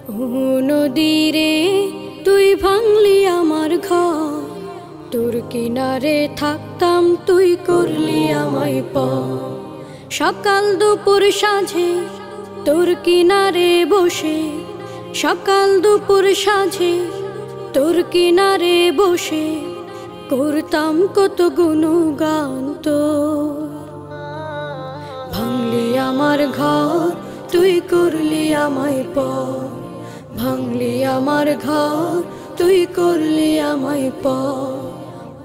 নদীরে তুই ভাঙলি আমার ঘর, তোর কিনারে থাকতাম তুই করলি আমায় পর। সকাল দুপুর সাঁঝে তোর কিনারে বসে, সকাল দুপুর সাঁঝে তোর কিনারে বসে করতাম কত গুণগান তোর। ভাঙলি আমার ঘর তুই করলি আমায় পর, ভাঙলি আমার ঘর তুই করলি আমায় পর।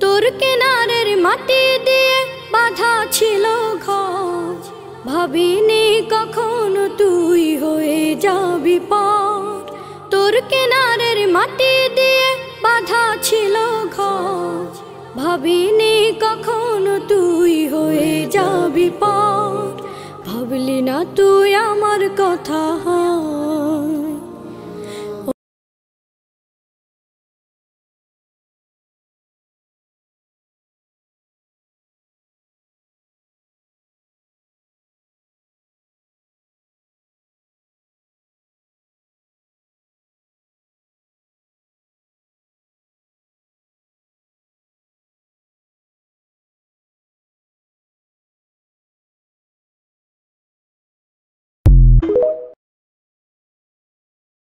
তোর কিনারের মাটি দিয়ে বাঁধা ছিল ঘর, ভাবিনি কখনো তুই হয়ে যাবি পার। তোর কিনারের মাটি দিয়ে বাঁধা ছিল ঘর, ভাবিনি কখনো তুই হয়ে যাবি পার। ভাবলি না তুই আমার কথা।